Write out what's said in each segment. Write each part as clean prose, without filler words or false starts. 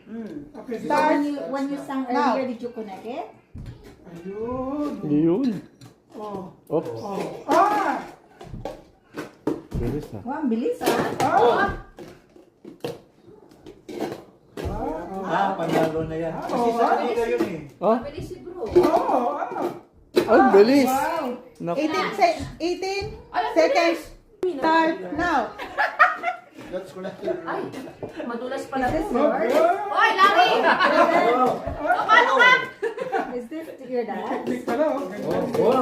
Okay, So when you sang earlier, did you connect it? Ayun. Yun. Oh. Oops. Oh. Ah! Bilis ha. Wow, ang bilis ah. Panalo na yan. Kasi sa kanila yun eh. Oh, Bilis si bro. Oh, ah. ay, bilis. Wow. Naku. 18 seconds. Start now. That's connected. Ay, madulas pala. Is this Oh, yours? oh. Hoy, Larry! Paano ka? Is this your dad? Big pala, oh.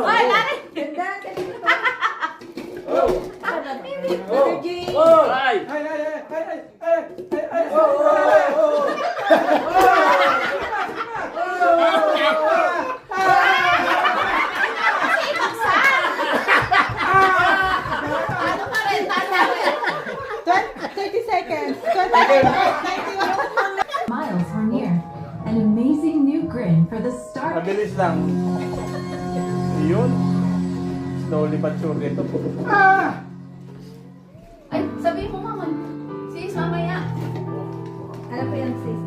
Hoy, Larry! Ganda, kanina ba? Mr. G. Ay, ay, ay, ay, ay, ay, ay, ay. Ano ka rin? Tanda rin. 30 seconds. 21. Miles were near. An amazing new grin for the start. Mabilis lang. Yun. Slowly but surely ito. Ah! Ay, sabihin mo mama. Sis, mamaya. Ano po yan, sis?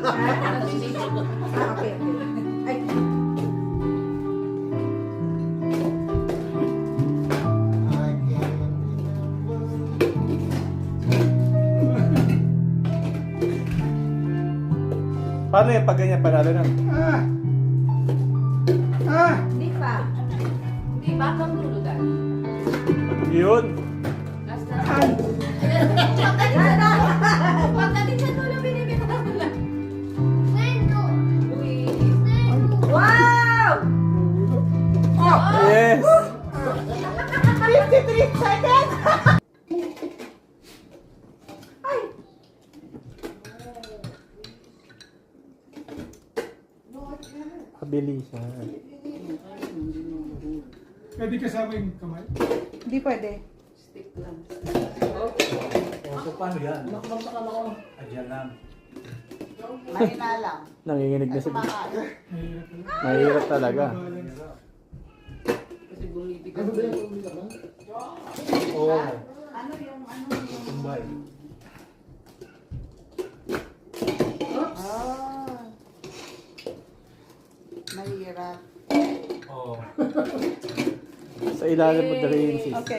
Ano si Sis? Okay, okay. Ay, Paano yung pag ganyan panalo na? Ah! Ah! hindi pa. Hindi, bakang dulo dahil. Yun. Last na. Ay! Pagdating sa dulo, binibitaw mo lang. Uy. Wow! Yes. 53 seconds. Kabilisan. Pwede kasama yung kamay? Hindi pwede. Stick lang. So paano yan? Ayan lang. Mahina lang. Nanginginig na si Kumakain. Mahirap talaga. Kasi bumibigat. Oo. Ano yung Tumbay. mahirap. Oo. Sa ilalim mo dali yung sis. Okay.